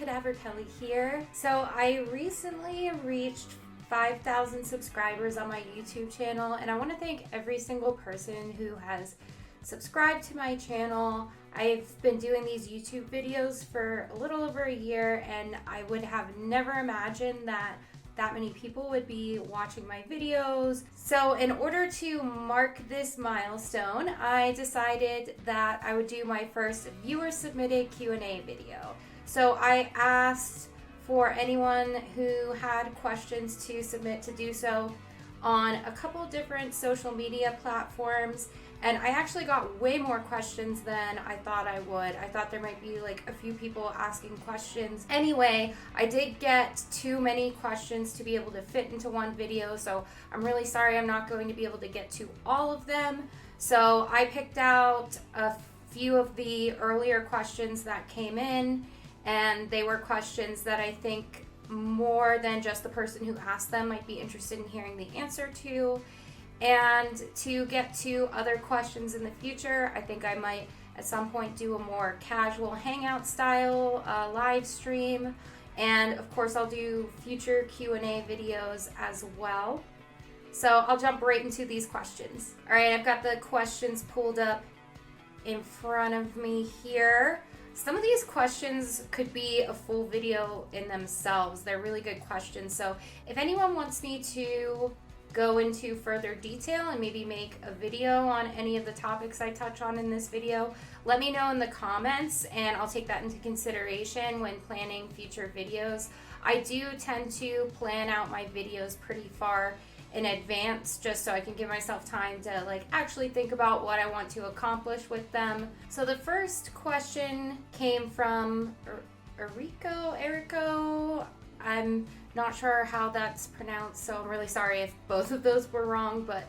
Cadaver here. So I recently reached 5,000 subscribers on my YouTube channel, and I want to thank every single person who has subscribed to my channel. I've been doing these YouTube videos for a little over a year, and I would have never imagined that many people would be watching my videos. So in order to mark this milestone, I decided that I would do my first viewer submitted Q&A video. So I asked for anyone who had questions to submit to do so on a couple different social media platforms, and I actually got way more questions than I thought I would. I thought there might be like a few people asking questions. Anyway, I did get too many questions to be able to fit into one video, so I'm really sorry I'm not going to be able to get to all of them. So I picked out a few of the earlier questions that came in, and they were questions that I think more than just the person who asked them might be interested in hearing the answer to. And to get to other questions in the future, I think I might at some point do a more casual hangout style live stream. And of course I'll do future Q&A videos as well. So I'll jump right into these questions. All right, I've got the questions pulled up in front of me here. Some of these questions could be a full video in themselves. They're really good questions. So if anyone wants me to go into further detail and maybe make a video on any of the topics I touch on in this video, let me know in the comments and I'll take that into consideration when planning future videos. I do tend to plan out my videos pretty far in advance just so I can give myself time to actually think about what I want to accomplish with them. So the first question came from Erico. I'm not sure how that's pronounced, so I'm really sorry if both of those were wrong, but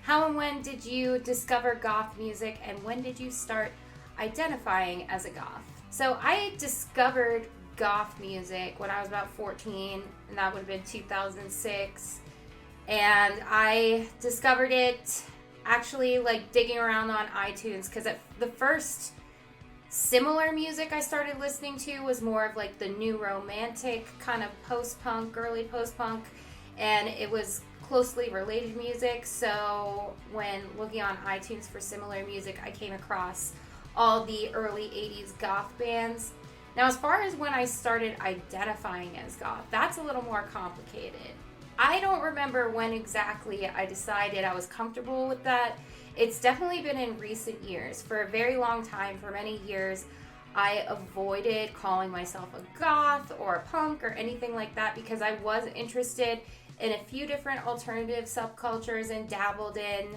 how and when did you discover goth music, and when did you start identifying as a goth? So I discovered goth music when I was about 14, and that would have been 2006. And I discovered it actually digging around on iTunes, because the first similar music I started listening to was more of the new romantic kind of post-punk, early post-punk, and it was closely related music. So when looking on iTunes for similar music, I came across all the early 80s goth bands. Now, as far as when I started identifying as goth, that's a little more complicated. I don't remember when exactly I decided I was comfortable with that. It's definitely been in recent years. For a very long time, for many years, I avoided calling myself a goth or a punk or anything like that because I was interested in a few different alternative subcultures and dabbled in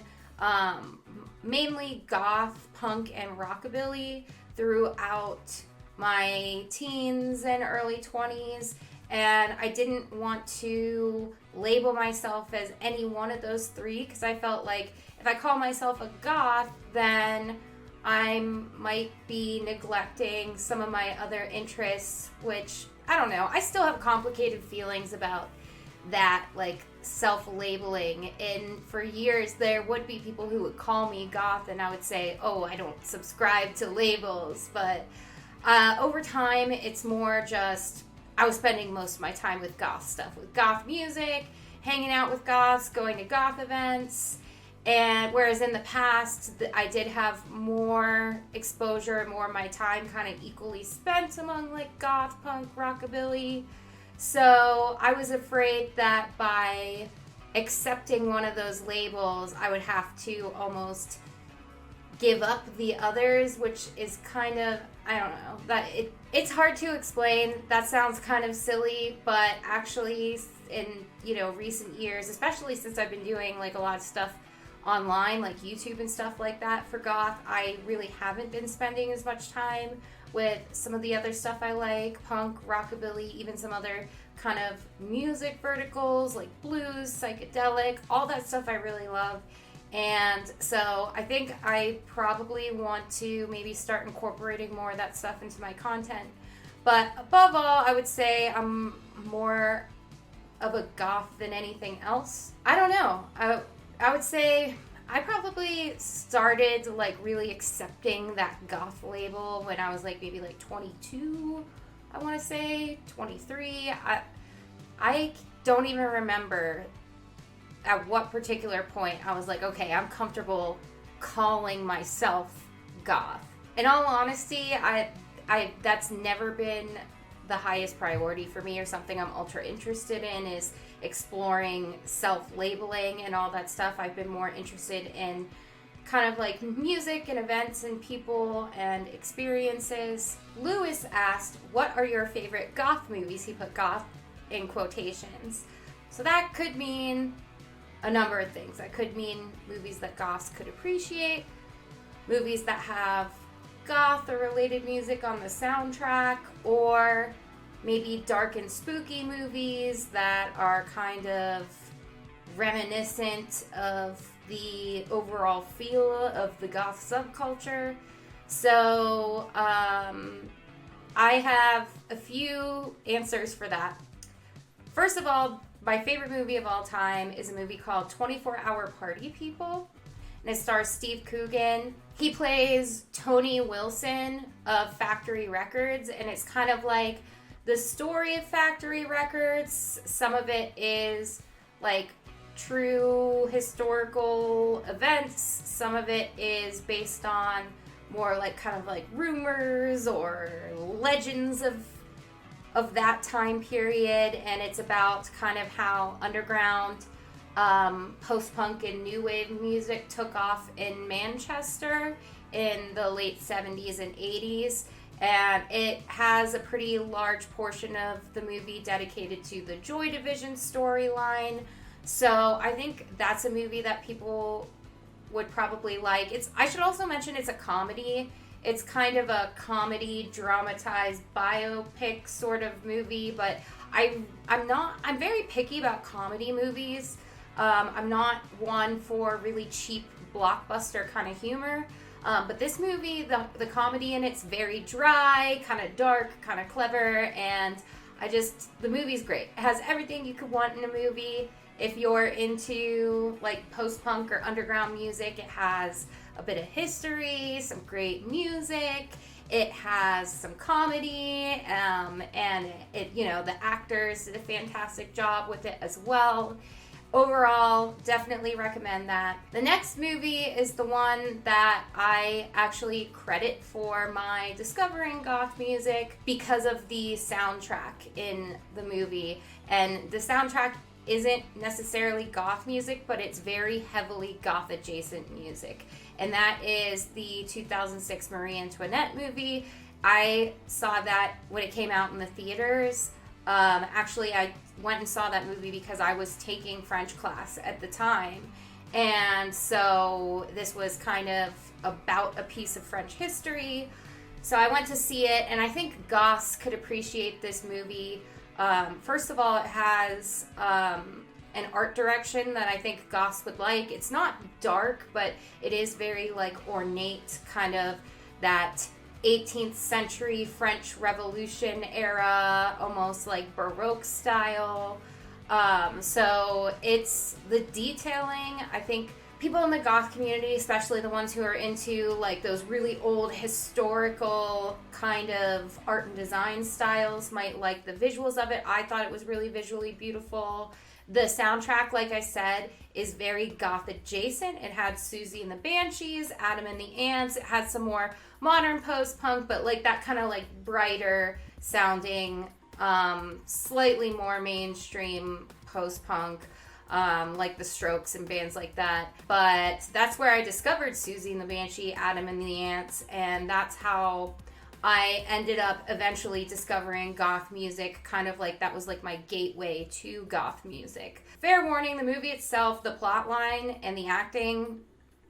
mainly goth, punk, and rockabilly throughout my teens and early 20s. And I didn't want to label myself as any one of those three because I felt like if I call myself a goth, then I might be neglecting some of my other interests, which, I don't know, I still have complicated feelings about that, self-labeling. And for years, there would be people who would call me goth, and I would say, oh, I don't subscribe to labels. But over time, it's more just I was spending most of my time with goth stuff, with goth music, hanging out with goths, going to goth events. And whereas in the past, I did have more exposure and more of my time kind of equally spent among goth, punk, rockabilly. So I was afraid that by accepting one of those labels, I would have to almost give up the others, which is kind of, I don't know, it's hard to explain. That sounds kind of silly, but actually in recent years, especially since I've been doing a lot of stuff online, like YouTube and stuff like that for goth, I really haven't been spending as much time with some of the other stuff I like, punk, rockabilly, even some other kind of music verticals like blues, psychedelic, all that stuff I really love. And so I think I probably want to maybe start incorporating more of that stuff into my content. But above all, I would say I'm more of a goth than anything else. I don't know. I would say I probably started really accepting that goth label when I was maybe 22 I want to say 23. I don't even remember at what particular point I was like, okay, I'm comfortable calling myself goth. In all honesty, I that's never been the highest priority for me, or something I'm ultra interested in, is exploring self-labeling and all that stuff. I've been more interested in kind of like music and events and people and experiences. Lewis asked, what are your favorite goth movies? He put goth in quotations. So that could mean a number of things. That could mean movies that goths could appreciate, movies that have goth or related music on the soundtrack, or maybe dark and spooky movies that are kind of reminiscent of the overall feel of the goth subculture. So I have a few answers for that. First of all, my favorite movie of all time is a movie called 24-Hour Party People. And it stars Steve Coogan. He plays Tony Wilson of Factory Records, and it's kind of like the story of Factory Records. Some of it is like true historical events. Some of it is based on more like kind of like rumors or legends of that time period, and it's about kind of how underground post-punk and new wave music took off in Manchester in the late 70s and 80s, and it has a pretty large portion of the movie dedicated to the Joy Division storyline. So I think that's a movie that people would probably like. I should also mention it's a comedy. It's kind of a comedy dramatized biopic sort of movie, but I'm very picky about comedy movies. I'm not one for really cheap blockbuster kind of humor. But this movie, the comedy in it's very dry, kind of dark, kind of clever, and the movie's great. It has everything you could want in a movie. If you're into like post-punk or underground music, it has a bit of history, some great music. It has some comedy, and the actors did a fantastic job with it as well. Overall, definitely recommend that. The next movie is the one that I actually credit for my discovering goth music because of the soundtrack in the movie. And the soundtrack isn't necessarily goth music, but it's very heavily goth adjacent music. And that is the 2006 Marie Antoinette movie. I saw that when it came out in the theaters. Actually, I went and saw that movie because I was taking French class at the time. And so this was kind of about a piece of French history. So I went to see it, and I think goths could appreciate this movie. First of all, it has an art direction that I think goths would like. It's not dark, but it is very like ornate, kind of that 18th century French Revolution era, almost like Baroque style. So it's the detailing. I think people in the goth community, especially the ones who are into like those really old historical kind of art and design styles, might like the visuals of it. I thought it was really visually beautiful. The soundtrack, like I said, is very goth adjacent. It had Susie and the Banshees, Adam and the Ants. It had some more modern post-punk, but like that kind of like brighter sounding, slightly more mainstream post-punk, like the Strokes and bands like that. But that's where I discovered Susie and the Banshee, Adam and the Ants, and that's how I ended up eventually discovering goth music. Kind of like that was like my gateway to goth music. Fair warning, the movie itself, the plot line and the acting,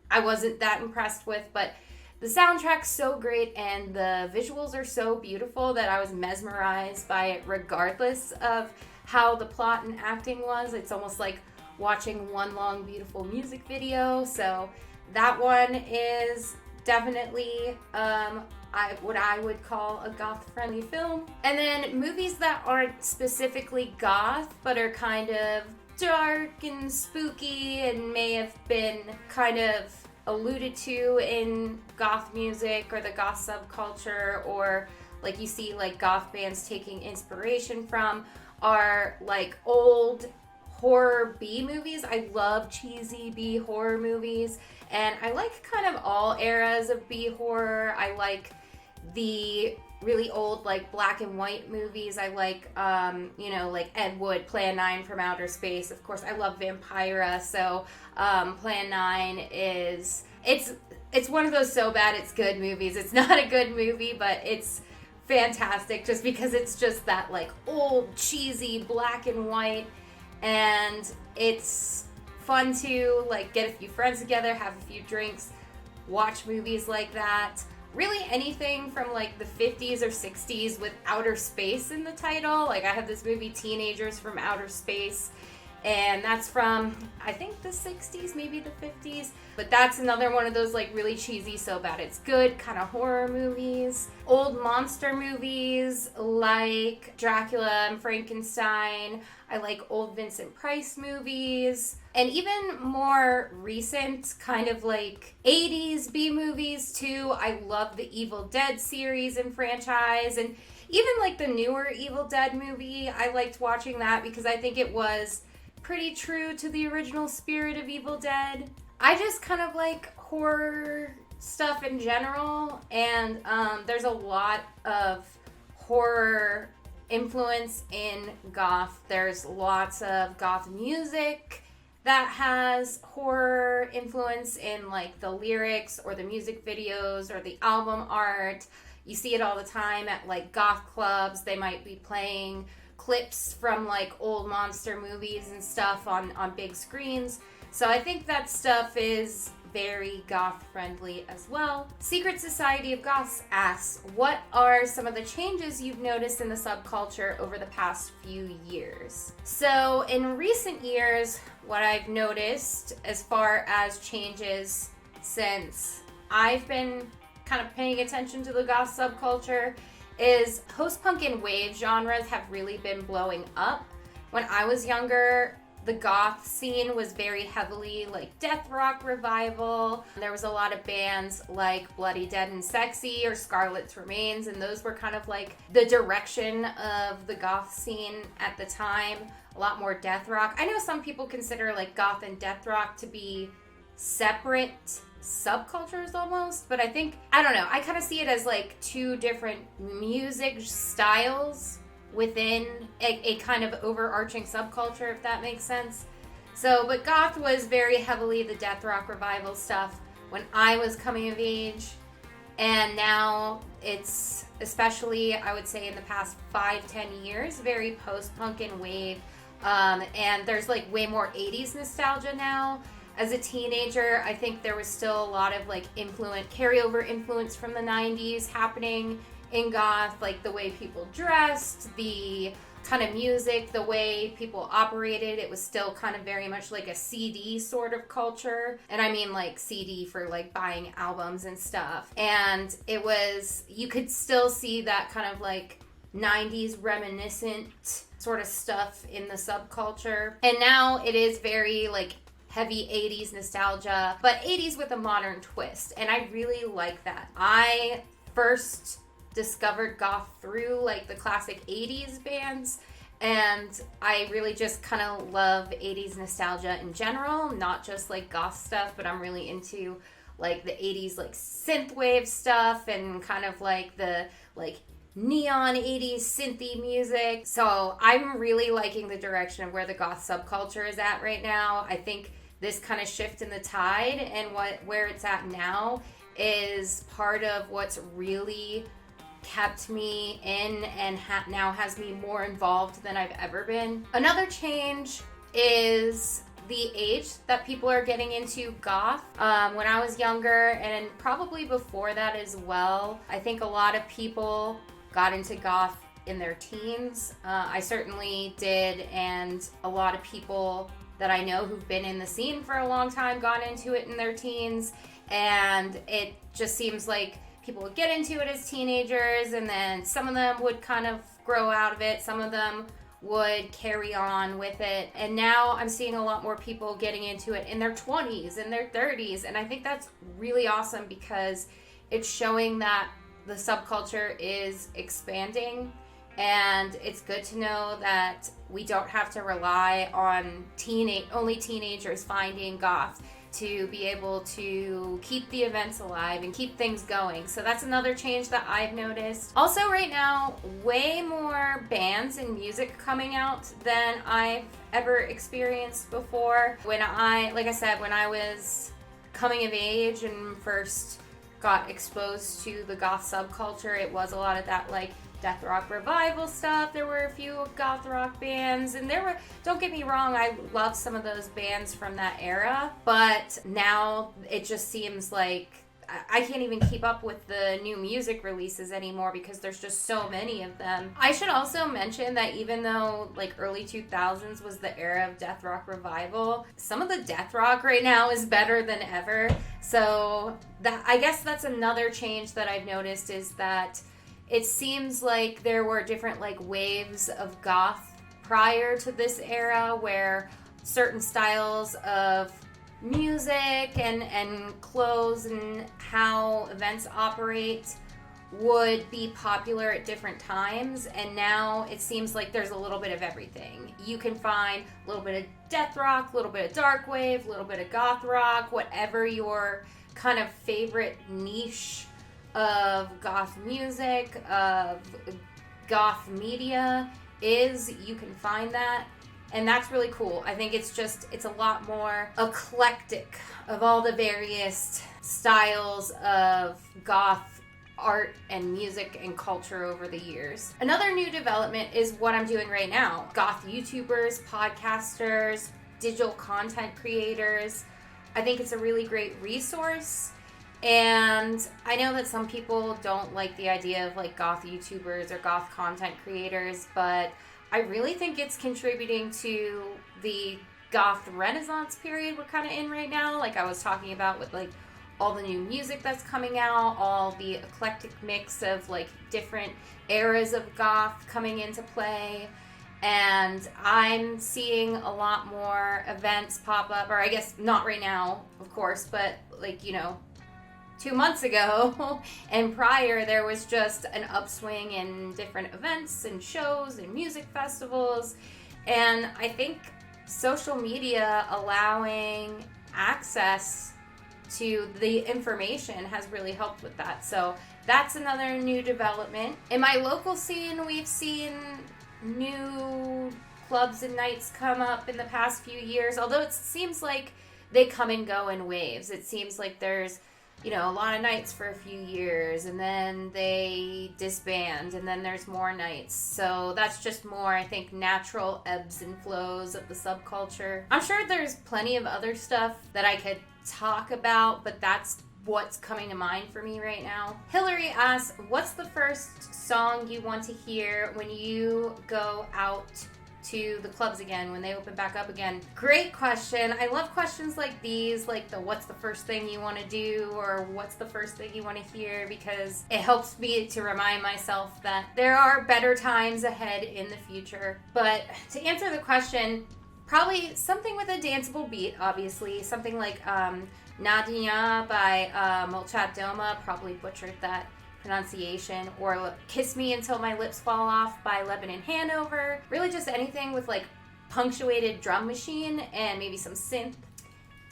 I wasn't that impressed with, but the soundtrack's so great and the visuals are so beautiful that I was mesmerized by it regardless of how the plot and acting was. It's almost like watching one long beautiful music video. So that one is definitely what I would call a goth-friendly film. And then movies that aren't specifically goth, but are kind of dark and spooky and may have been kind of alluded to in goth music or the goth subculture, or like you see like goth bands taking inspiration from, are like old horror B movies. I love cheesy B horror movies, and I like kind of all eras of B horror. I like the really old like black and white movies. I like like Ed Wood, Plan 9 from Outer Space. Of course, I love Vampira, so Plan 9 is it's one of those so bad it's good movies. It's not a good movie, but it's fantastic just because it's just that like old cheesy black and white, and it's fun to like get a few friends together, have a few drinks, watch movies like that. Really anything from like the 50s or 60s with outer space in the title. Like I have this movie Teenagers from Outer Space, and that's from I think the 60s, maybe the 50s, but that's another one of those like really cheesy so bad it's good kind of horror movies. Old monster movies like Dracula and Frankenstein. I like old Vincent Price movies, and even more recent kind of like 80s B movies too. I love the Evil Dead series and franchise, and even like the newer Evil Dead movie. I liked watching that because I think it was pretty true to the original spirit of Evil Dead. I just kind of like horror stuff in general, and there's a lot of horror influence in goth. There's lots of goth music that has horror influence in like the lyrics or the music videos or the album art. You see it all the time at like goth clubs. They might be playing clips from like old monster movies and stuff on big screens. So I think that stuff is very goth friendly as well. Secret Society of Goths asks, what are some of the changes you've noticed in the subculture over the past few years? So in recent years, what I've noticed as far as changes since I've been kind of paying attention to the goth subculture is post-punk and wave genres have really been blowing up. When I was younger, the goth scene was very heavily like death rock revival. There was a lot of bands like Bloody Dead and Sexy or Scarlet's Remains, and those were kind of like the direction of the goth scene at the time. A lot more death rock. I know some people consider like goth and death rock to be separate subcultures almost, but I don't know, I kind of see it as like two different music styles within a kind of overarching subculture, if that makes sense. So, but goth was very heavily the death rock revival stuff when I was coming of age, and now it's, especially I would say in the past 5-10 years, very post-punk and wave, and there's like way more 80s nostalgia now. As a teenager, I think there was still a lot of like carryover influence from the 90s happening in goth, like the way people dressed, the kind of music, the way people operated. It was still kind of very much like a CD sort of culture. And I mean like CD for like buying albums and stuff. And it was, you could still see that kind of like 90s reminiscent sort of stuff in the subculture. And now it is very like heavy 80s nostalgia, but 80s with a modern twist. And I really like that. I first discovered goth through like the classic 80s bands, and I really just kind of love 80s nostalgia in general, not just like goth stuff, but I'm really into like the 80s like synthwave stuff and kind of like the like neon 80s synthy music. So I'm really liking the direction of where the goth subculture is at right now. I think this kind of shift in the tide and where it's at now is part of what's really kept me in and now has me more involved than I've ever been. Another change is the age that people are getting into goth. When I was younger, and probably before that as well, I think a lot of people got into goth in their teens. I certainly did, and a lot of people that I know who've been in the scene for a long time got into it in their teens, and it just seems like people would get into it as teenagers, and then some of them would kind of grow out of it, some of them would carry on with it, and now I'm seeing a lot more people getting into it in their 20s and their 30s, and I think that's really awesome because it's showing that the subculture is expanding, and it's good to know that we don't have to rely on only teenagers finding goth to be able to keep the events alive and keep things going. So that's another change that I've noticed. Also right now, way more bands and music coming out than I've ever experienced before. Like I said, when I was coming of age and first got exposed to the goth subculture, it was a lot of that like death rock revival stuff. There were a few goth rock bands, and don't get me wrong, I love some of those bands from that era, but now it just seems like I can't even keep up with the new music releases anymore because there's just so many of them. I should also mention that even though like early 2000s was the era of death rock revival, some of the death rock right now is better than ever. So I guess that's another change that I've noticed, is that it seems like there were different like waves of goth prior to this era, where certain styles of music and clothes and how events operate would be popular at different times, and now it seems like there's a little bit of everything. You can find a little bit of death rock, a little bit of dark wave, a little bit of goth rock, whatever your kind of favorite niche of goth music, of goth media is, you can find that. And that's really cool. I think it's a lot more eclectic of all the various styles of goth art and music and culture over the years. Another new development is what I'm doing right now. Goth YouTubers, podcasters, digital content creators. I think it's a really great resource. And I know that some people don't like the idea of like goth YouTubers or goth content creators, but I really think it's contributing to the goth renaissance period we're kind of in right now. Like I was talking about with like all the new music that's coming out, all the eclectic mix of like different eras of goth coming into play. And I'm seeing a lot more events pop up, or I guess not right now, of course, but like, 2 months ago and prior, there was just an upswing in different events and shows and music festivals. And I think social media allowing access to the information has really helped with that. So that's another new development. In my local scene, we've seen new clubs and nights come up in the past few years, although it seems like they come and go in waves. It seems like there's a lot of nights for a few years, and then they disband, and then there's more nights. So that's just more, I think, natural ebbs and flows of the subculture. I'm sure there's plenty of other stuff that I could talk about, but that's what's coming to mind for me right now. Hillary asks, what's the first song you want to hear when you go out to the clubs again, when they open back up again? Great question. I love questions like these, like the what's the first thing you want to do, or what's the first thing you want to hear, because it helps me to remind myself that there are better times ahead in the future. But to answer the question, probably something with a danceable beat, obviously. Something like Nadia by Molchat Doma, probably butchered that pronunciation, or Kiss Me Until My Lips Fall Off by Lebanon Hanover. Really just anything with like punctuated drum machine and maybe some synth.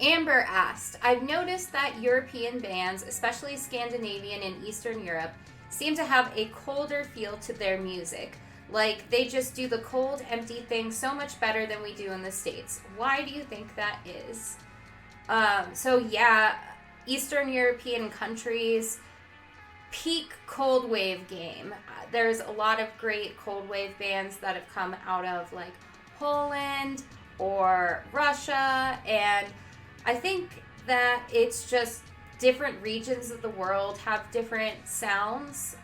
Amber asked, I've noticed that European bands, especially Scandinavian and Eastern Europe, seem to have a colder feel to their music. Like they just do the cold, empty thing so much better than we do in the States. Why do you think that is? Eastern European countries, peak cold wave game. There's a lot of great cold wave bands that have come out of like Poland or Russia, and I think that it's just different regions of the world have different sounds.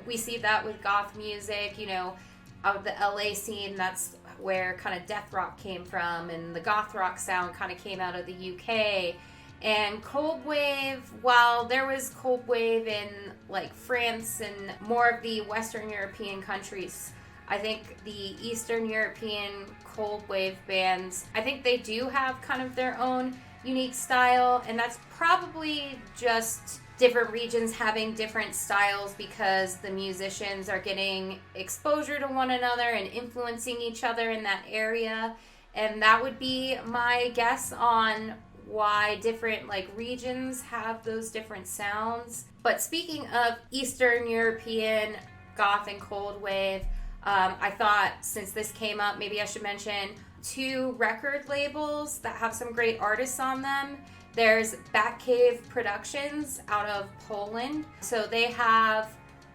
We see that with goth music, out of the LA scene, that's where kind of death rock came from, and the goth rock sound kind of came out of the UK. And cold wave, while there was cold wave in like France and more of the Western European countries, I think the Eastern European cold wave bands, I think they do have kind of their own unique style, and that's probably just different regions having different styles because the musicians are getting exposure to one another and influencing each other in that area. And that would be my guess on why different like regions have those different sounds. But speaking of Eastern European goth and cold wave, I thought since this came up, maybe I should mention 2 record labels that have some great artists on them. There's Batcave Productions out of Poland. So they have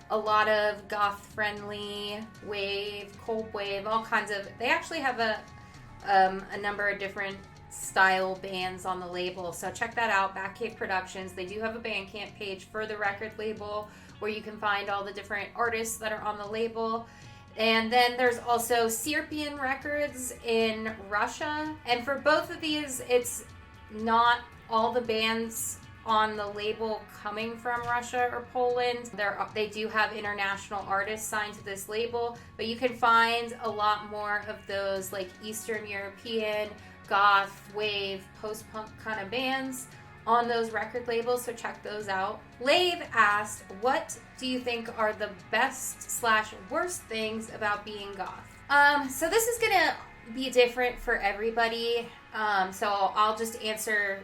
a lot of goth-friendly wave, cold wave, all kinds of... They actually have a number of different style bands on the label. So check that out, Batcave Productions. They do have a Bandcamp page for the record label where you can find all the different artists that are on the label. And then there's also Sierpian Records in Russia. And for both of these, it's not all the bands on the label coming from Russia or Poland. They do have international artists signed to this label, but you can find a lot more of those like Eastern European, goth, wave, post-punk kind of bands on those record labels, so check those out. Lave asked, what do you think are the best/worst things about being goth? So this is gonna be different for everybody. So I'll just answer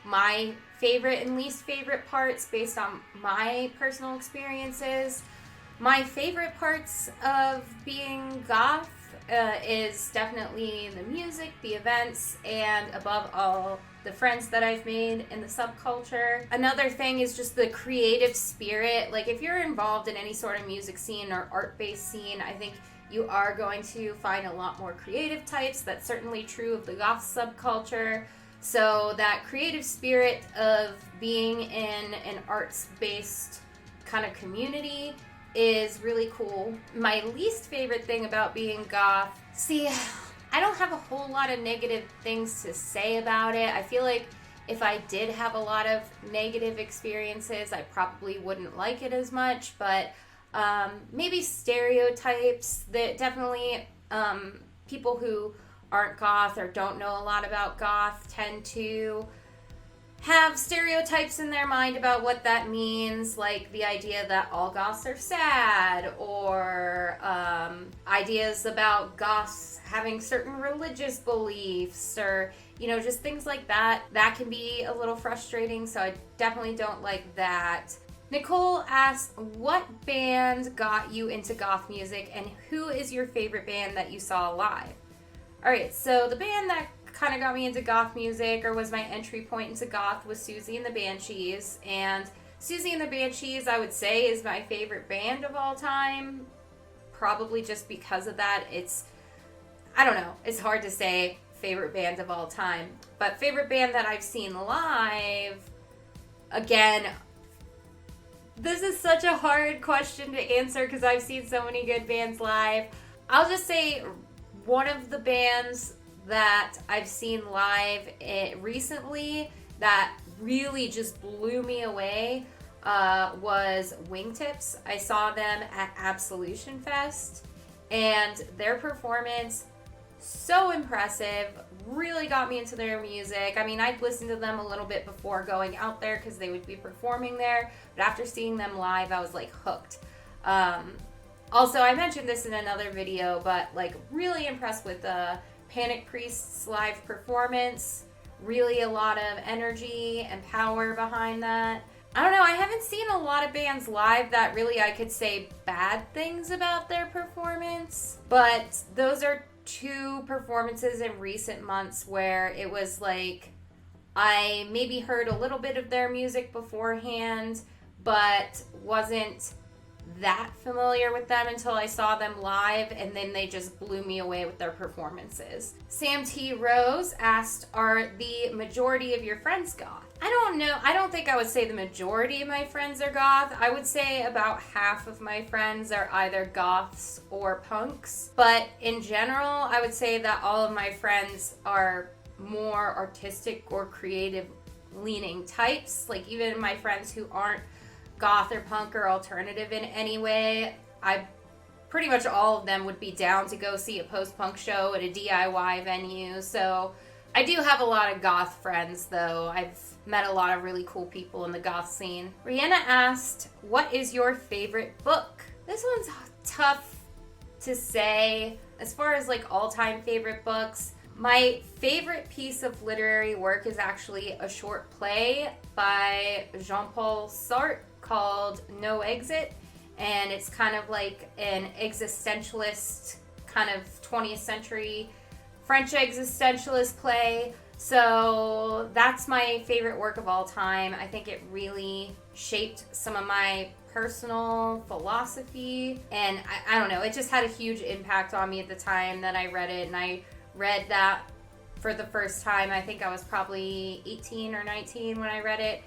my favorite and least favorite parts based on my personal experiences. My favorite parts of being goth is definitely the music, the events, and above all, the friends that I've made in the subculture. Another thing is just the creative spirit. Like if you're involved in any sort of music scene or art-based scene, I think you are going to find a lot more creative types. That's certainly true of the goth subculture. So that creative spirit of being in an arts-based kind of community is really cool. My least favorite thing about being goth, I don't have a whole lot of negative things to say about it. I feel like if I did have a lot of negative experiences, I probably wouldn't like it as much, but maybe stereotypes that definitely people who aren't goth or don't know a lot about goth tend to have stereotypes in their mind about what that means, like the idea that all goths are sad, or ideas about goths having certain religious beliefs, or, you know, just things like that. That can be a little frustrating, so I definitely don't like that. Nicole asked, what band got you into goth music, and who is your favorite band that you saw live? Alright, so the band that kind of got me into goth music, or was my entry point into goth, was Susie and the Banshees. And Susie and the Banshees, I would say, is my favorite band of all time. Probably just because of that. I don't know, it's hard to say favorite band of all time. But favorite band that I've seen live, again, this is such a hard question to answer because I've seen so many good bands live. I'll just say one of the bands that I've seen live recently that really just blew me away was Wingtips. I saw them at Absolution Fest, and their performance, so impressive, really got me into their music. I mean, I'd listened to them a little bit before going out there because they would be performing there, but after seeing them live, I was like hooked. Also, I mentioned this in another video, but like really impressed with the Panic Priest's live performance. Really a lot of energy and power behind that. I don't know, I haven't seen a lot of bands live that really I could say bad things about their performance, but those are 2 performances in recent months where it was like I maybe heard a little bit of their music beforehand, but wasn't that familiar with them until I saw them live, and then they just blew me away with their performances. Sam T. Rose asked, are the majority of your friends goth? I don't know. I don't think I would say the majority of my friends are goth. I would say about half of my friends are either goths or punks. But in general, I would say that all of my friends are more artistic or creative leaning types. Like even my friends who aren't goth or punk or alternative in any way, pretty much all of them would be down to go see a post-punk show at a DIY venue. So I do have a lot of goth friends, though. I've met a lot of really cool people in the goth scene. Rihanna asked, what is your favorite book? This one's tough to say. As far as like all-time favorite books, my favorite piece of literary work is actually a short play by Jean-Paul Sartre called No Exit. And it's kind of like an existentialist, kind of 20th century French existentialist play. So that's my favorite work of all time. I think it really shaped some of my personal philosophy. And I don't know, it just had a huge impact on me at the time that I read it. And I read that for the first time. I think I was probably 18 or 19 when I read it.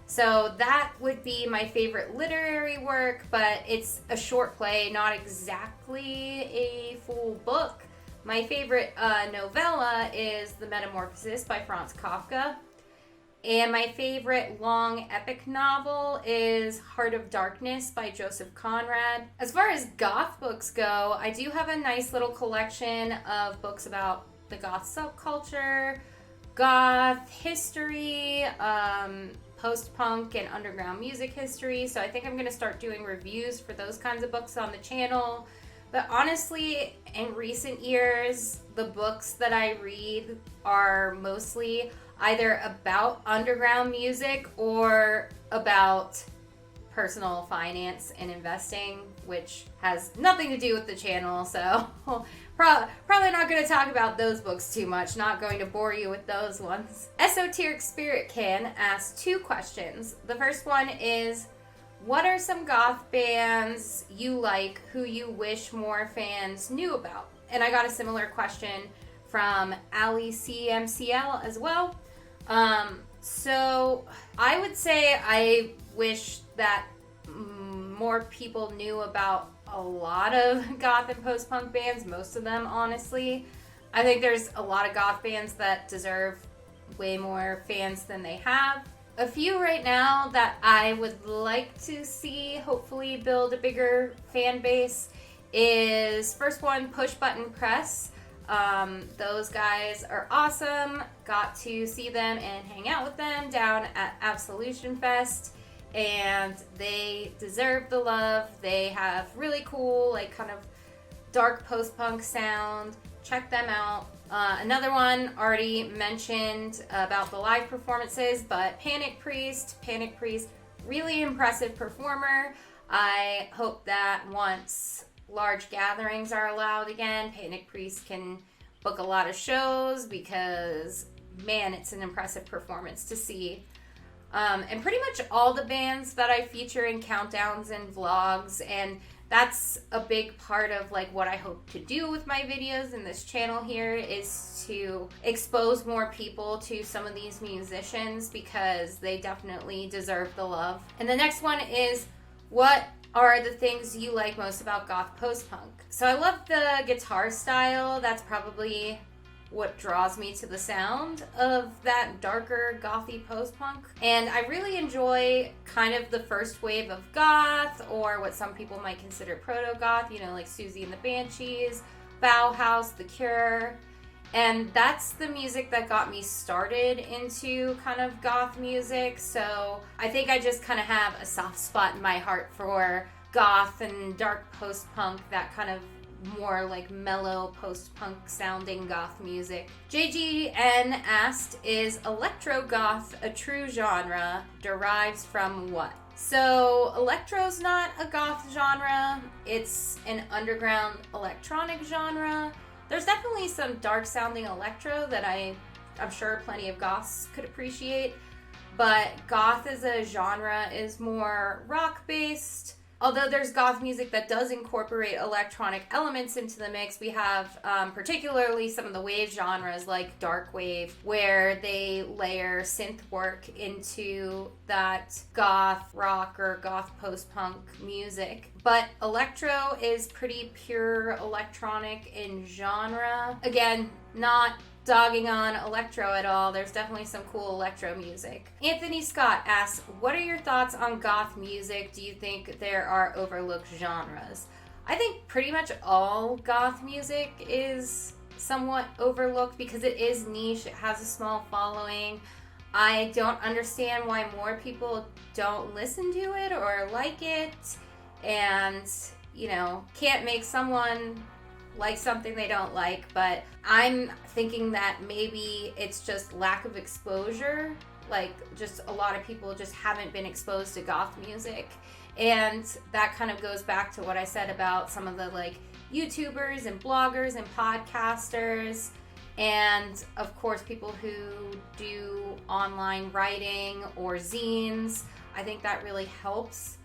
So that would be my favorite literary work, but it's a short play, not exactly a full book. My favorite novella is The Metamorphosis by Franz Kafka. And my favorite long epic novel is Heart of Darkness by Joseph Conrad. As far as goth books go, I do have a nice little collection of books about the goth subculture, goth history, post-punk and underground music history. So I think I'm going to start doing reviews for those kinds of books on the channel. But honestly, in recent years, the books that I read are mostly either about underground music or about personal finance and investing, which has nothing to do with the channel. So probably not going to talk about those books too much. Not going to bore you with those ones. Esoteric Spirit Can asked 2 questions. The first one is, what are some goth bands you like who you wish more fans knew about? And I got a similar question from Ali CMCL as well. So I would say I wish that more people knew about a lot of goth and post-punk bands, most of them, honestly. I think there's a lot of goth bands that deserve way more fans than they have. A few right now that I would like to see hopefully build a bigger fan base is, first one, Push Button Press. Those guys are awesome. Got to see them and hang out with them down at Absolution Fest, and they deserve the love. They have really cool, like, kind of dark post-punk sound. Check them out. Another one already mentioned about the live performances, but Panic Priest, really impressive performer. I hope that once large gatherings are allowed again, Panic Priest can book a lot of shows, because man, it's an impressive performance to see. And pretty much all the bands that I feature in countdowns and vlogs, and that's a big part of like what I hope to do with my videos in this channel here, is to expose more people to some of these musicians, because they definitely deserve the love. And the next one is, what are the things you like most about goth post-punk? So I love the guitar style. That's probably what draws me to the sound of that darker gothy post-punk. And I really enjoy kind of the first wave of goth, or what some people might consider proto-goth, you know, like Susie and the Banshees, Bauhaus, The Cure. And that's the music that got me started into kind of goth music. So I think I just kind of have a soft spot in my heart for goth and dark post-punk, that kind of more like mellow post-punk sounding goth music. JGN asked, is electro goth a true genre? Derives from what? So electro's not a goth genre. It's an underground electronic genre. There's definitely some dark sounding electro that I'm sure plenty of goths could appreciate, but goth as a genre is more rock based. Although there's goth music that does incorporate electronic elements into the mix, we have particularly some of the wave genres like dark wave, where they layer synth work into that goth rock or goth post-punk music. But electro is pretty pure electronic in genre. Again, not dogging on electro at all. There's definitely some cool electro music. Anthony Scott asks, what are your thoughts on goth music? Do you think there are overlooked genres? I think pretty much all goth music is somewhat overlooked because it is niche. It has a small following. I don't understand why more people don't listen to it or like it, and, you know, can't make someone like something they don't like, but I'm thinking that maybe it's just lack of exposure. Like, just a lot of people just haven't been exposed to goth music, and that kind of goes back to what I said about some of the, like, YouTubers and bloggers and podcasters, and of course people who do online writing or zines. I think that really helps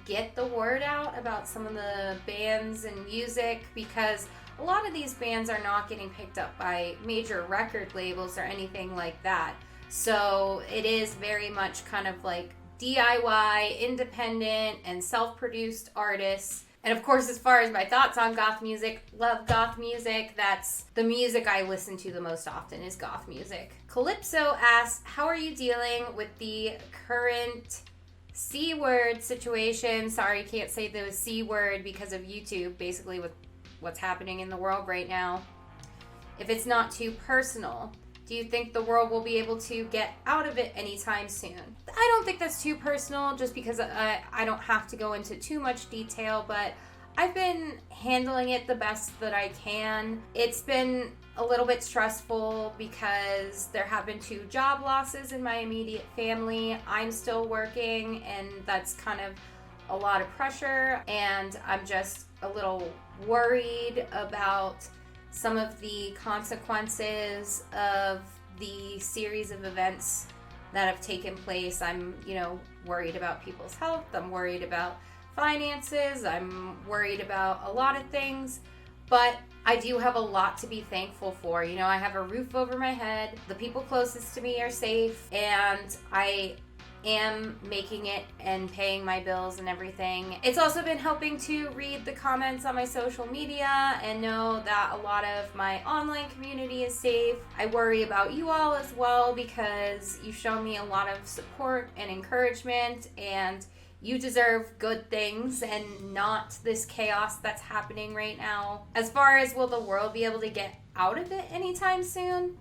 get the word out about some of the bands and music, because a lot of these bands are not getting picked up by major record labels or anything like that. So it is very much kind of like DIY, independent, and self-produced artists. And of course, as far as my thoughts on goth music, love goth music. That's the music I listen to the most often, is goth music. Calypso asks, how are you dealing with the current Siward situation? Sorry, can't say the C word because of YouTube, basically with what's happening in the world right now. If it's not too personal, do you think the world will be able to get out of it anytime soon? I don't think that's too personal, just because I don't have to go into too much detail, but I've been handling it the best that I can. It's been a little bit stressful because there have been 2 job losses in my immediate family. I'm still working, and that's kind of a lot of pressure, and I'm just a little worried about some of the consequences of the series of events that have taken place. I'm, worried about people's health. I'm worried about finances. I'm worried about a lot of things, but I do have a lot to be thankful for. I have a roof over my head. The people closest to me are safe, and I am making it and paying my bills and everything. It's also been helping to read the comments on my social media and know that a lot of my online community is safe. I worry about you all as well, because you've shown me a lot of support and encouragement, and you deserve good things and not this chaos that's happening right now. As far as will the world be able to get out of it anytime soon?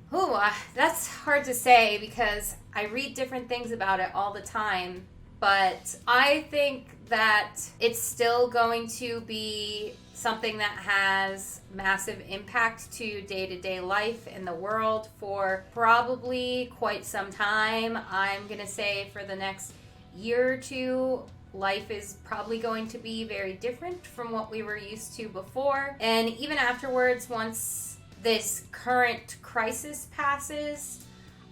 That's hard to say, because I read different things about it all the time, but I think that it's still going to be something that has massive impact to day-to-day life in the world for probably quite some time. I'm gonna say for the next year or 2, life is probably going to be very different from what we were used to before. And even afterwards, once this current crisis passes,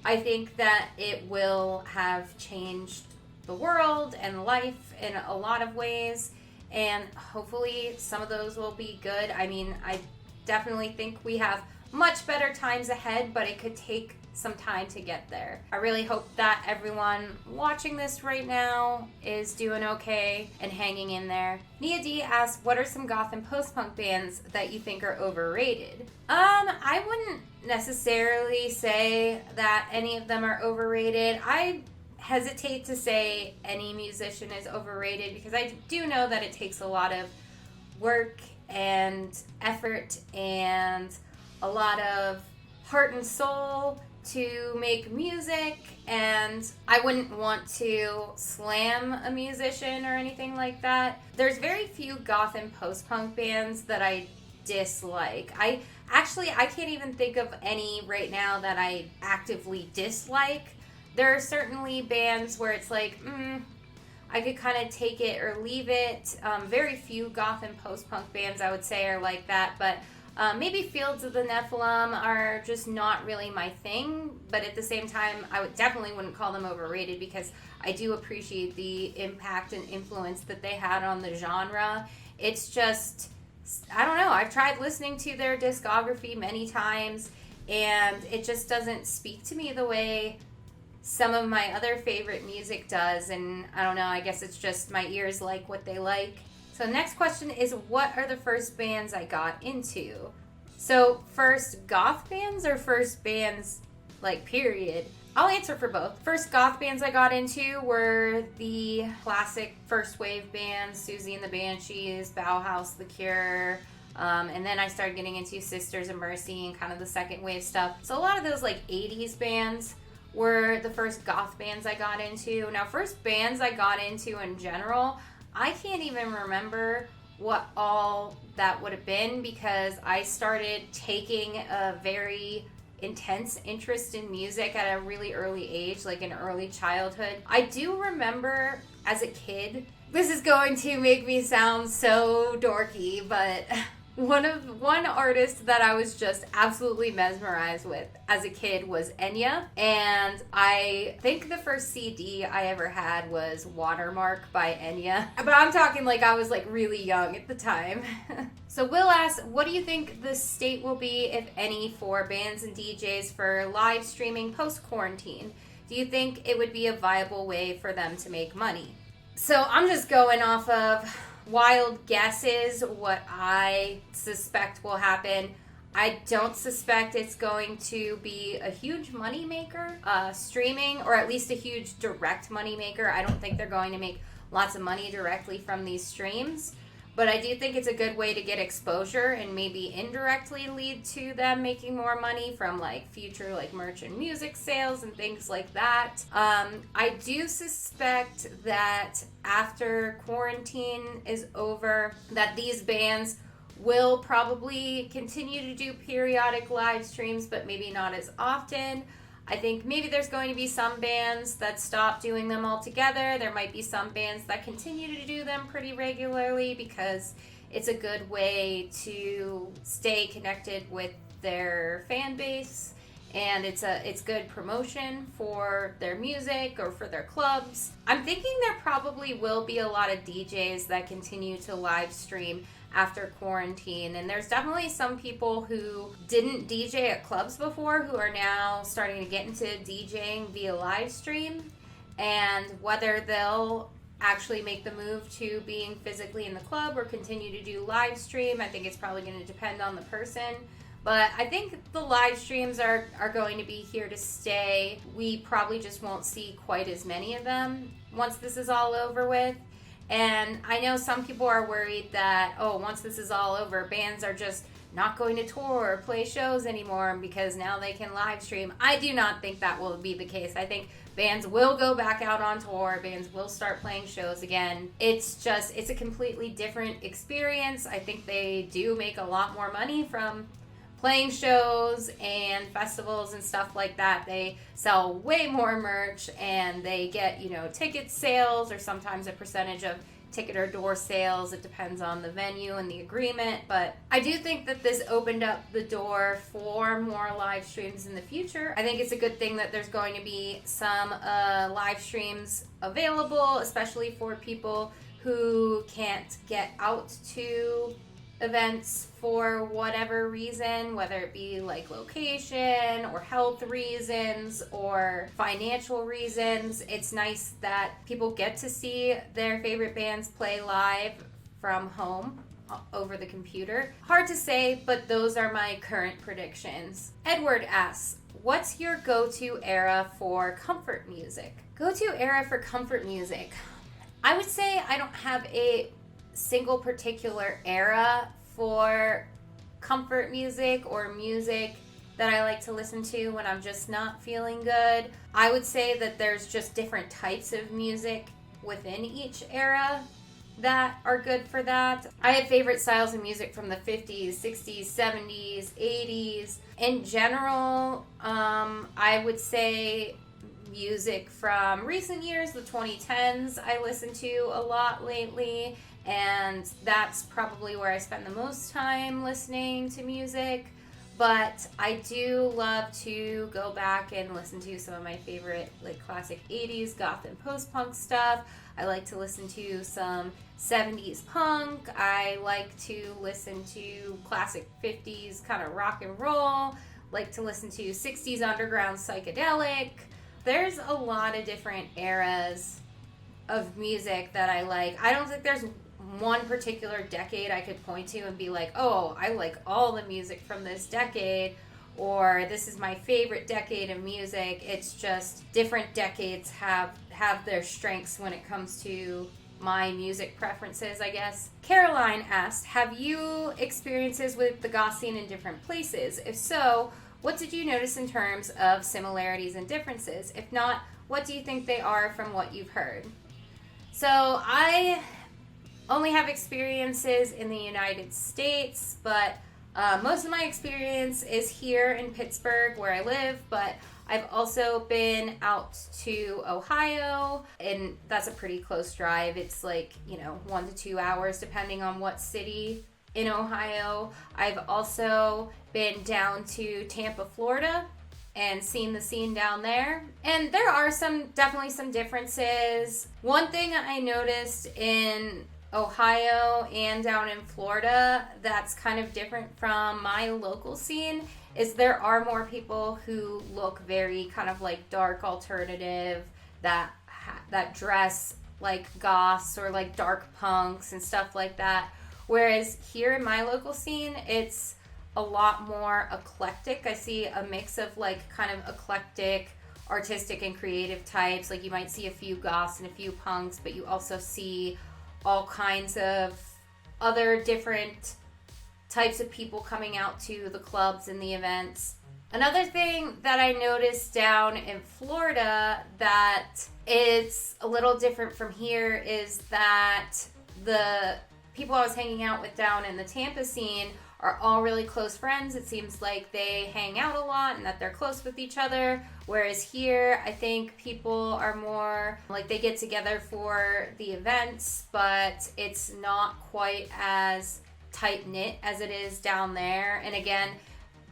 I think that it will have changed the world and life in a lot of ways, and hopefully some of those will be good. I mean, I definitely think we have much better times ahead, but it could take some time to get there. I really hope that everyone watching this right now is doing okay and hanging in there. Nia D asks, what are some goth and post-punk bands that you think are overrated? I wouldn't necessarily say that any of them are overrated. I hesitate to say any musician is overrated, because I do know that it takes a lot of work and effort and a lot of heart and soul to make music, and I wouldn't want to slam a musician or anything like that. There's very few goth and post-punk bands that I dislike. I can't even think of any right now that I actively dislike. There are certainly bands where it's like, I could kind of take it or leave it. Very few goth and post-punk bands, I would say, are like that, but maybe Fields of the Nephilim are just not really my thing, but at the same time, I definitely wouldn't call them overrated, because I do appreciate the impact and influence that they had on the genre. It's just, I don't know, I've tried listening to their discography many times, and it just doesn't speak to me the way some of my other favorite music does, and I don't know, I guess it's just my ears like what they like. So next question is, what are the first bands I got into? So first goth bands or first bands, like, period? I'll answer for both. First goth bands I got into were the classic first wave bands, Susie and the Banshees, Bauhaus, The Cure, And then I started getting into Sisters of Mercy and kind of the second wave stuff. So a lot of those like 80s bands were the first goth bands I got into. Now, first bands I got into in general, I can't even remember what all that would have been, because I started taking a very intense interest in music at a really early age, like in early childhood. I do remember as a kid, this is going to make me sound so dorky, but one artist that I was just absolutely mesmerized with as a kid was Enya, and I think the first CD I ever had was Watermark by Enya, but I'm talking like I was like really young at the time. So Will asks, what do you think the state will be, if any, for bands and DJs for live streaming post-quarantine? Do you think it would be a viable way for them to make money? So I'm just going off of wild guesses, what I suspect will happen. I don't suspect it's going to be a huge money maker, streaming, or at least a huge direct money maker. I don't think they're going to make lots of money directly from these streams, but I do think it's a good way to get exposure and maybe indirectly lead to them making more money from like future like merch and music sales and things like that. I do suspect that after quarantine is over, that these bands will probably continue to do periodic live streams, but maybe not as often. I think maybe there's going to be some bands that stop doing them altogether. There might be some bands that continue to do them pretty regularly because it's a good way to stay connected with their fan base, and it's good promotion for their music or for their clubs. I'm thinking there probably will be a lot of DJs that continue to live stream after quarantine, and there's definitely some people who didn't DJ at clubs before who are now starting to get into DJing via live stream, and whether they'll actually make the move to being physically in the club or continue to do live stream, I think it's probably going to depend on the person. But I think the live streams are going to be here to stay. We probably just won't see quite as many of them once this is all over with. And I know some people are worried that, once this is all over, bands are just not going to tour or play shows anymore because now they can live stream. I do not think that will be the case. I think bands will go back out on tour. Bands will start playing shows again. It's a completely different experience. I think they do make a lot more money from playing shows and festivals and stuff like that. They sell way more merch, and they get, ticket sales, or sometimes a percentage of ticket or door sales. It depends on the venue and the agreement. But I do think that this opened up the door for more live streams in the future. I think it's a good thing that there's going to be some live streams available, especially for people who can't get out to events for whatever reason, whether it be like location or health reasons or financial reasons. It's nice that people get to see their favorite bands play live from home over the computer. Hard to say, but those are my current predictions. Edward asks, what's your go-to era for comfort music? Go-to era for comfort music. I would say I don't have a single particular era for comfort music or music that I like to listen to when I'm just not feeling good. I would say that there's just different types of music within each era that are good for that. I have favorite styles of music from the 50s, 60s, 70s, 80s. In general, I would say music from recent years, the 2010s, I listen to a lot lately, and that's probably where I spend the most time listening to music. But I do love to go back and listen to some of my favorite like classic 80s goth and post-punk stuff. I like to listen to some 70s punk. I like to listen to classic 50s kind of rock and roll. Like to listen to 60s underground psychedelic. There's a lot of different eras of music that I like. I don't think there's one particular decade I could point to and be like, oh, I like all the music from this decade, or this is my favorite decade of music. It's just different decades have their strengths when it comes to my music preferences, I guess. Caroline asked, have you experiences with the goth scene in different places? If so, what did you notice in terms of similarities and differences? If not, what do you think they are from what you've heard? So I only have experiences in the United States, but most of my experience is here in Pittsburgh where I live, but I've also been out to Ohio, and that's a pretty close drive. It's like, 1 to 2 hours depending on what city in Ohio. I've also been down to Tampa, Florida, and seen the scene down there. And there are definitely some differences. One thing I noticed in Ohio and down in Florida that's kind of different from my local scene is there are more people who look very kind of like dark alternative, that dress like goths or like dark punks and stuff like that. Whereas here in my local scene, it's a lot more eclectic. I see a mix of like kind of eclectic, artistic and creative types. Like you might see a few goths and a few punks, but you also see all kinds of other different types of people coming out to the clubs and the events. Another thing that I noticed down in Florida that it's a little different from here is that the people I was hanging out with down in the Tampa scene are all really close friends. It seems like they hang out a lot and that they're close with each other. Whereas here, I think people are more like they get together for the events, but it's not quite as tight-knit as it is down there. And again,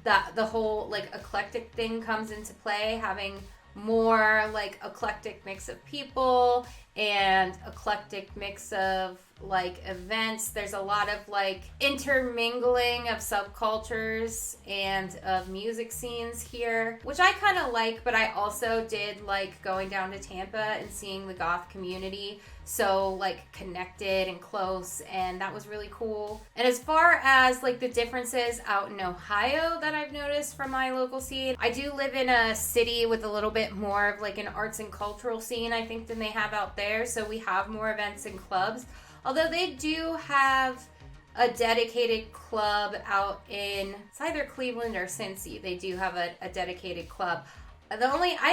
the whole like eclectic thing comes into play, having more like eclectic mix of people and eclectic mix of like events. There's a lot of like intermingling of subcultures and of music scenes here, which I kind of like, but I also did like going down to Tampa and seeing the goth community so like connected and close, and that was really cool. And as far as like the differences out in Ohio that I've noticed from my local scene, I do live in a city with a little bit more of like an arts and cultural scene, I think, than they have out there. So we have more events and clubs. Although they do have a dedicated club out in, it's either Cleveland or Cincy. They do have a dedicated club. I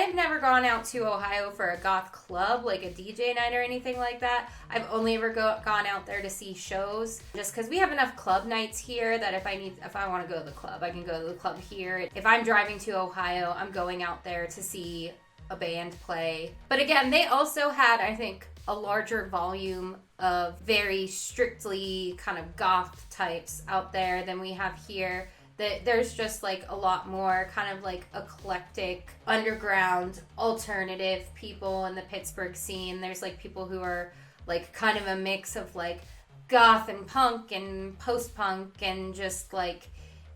have never gone out to Ohio for a goth club, like a DJ night or anything like that. I've only ever gone out there to see shows, just because we have enough club nights here that if I want to go to the club, I can go to the club here. If I'm driving to Ohio, I'm going out there to see a band play. But again, they also had, I think, a larger volume of very strictly kind of goth types out there than we have here. There's just like a lot more kind of like eclectic, underground, alternative people in the Pittsburgh scene. There's like people who are like kind of a mix of like goth and punk and post-punk and just like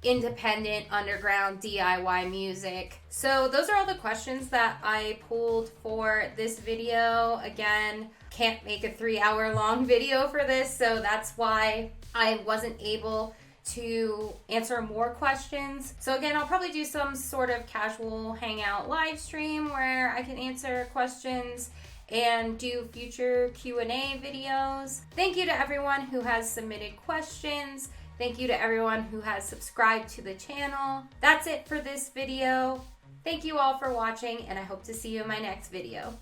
independent underground DIY music. So those are all the questions that I pulled for this video. Again, can't make a 3-hour long video for this, so that's why I wasn't able to answer more questions. So again, I'll probably do some sort of casual hangout live stream where I can answer questions and do future Q&A videos. Thank you to everyone who has submitted questions. Thank you to everyone who has subscribed to the channel. That's it for this video. Thank you all for watching, and I hope to see you in my next video.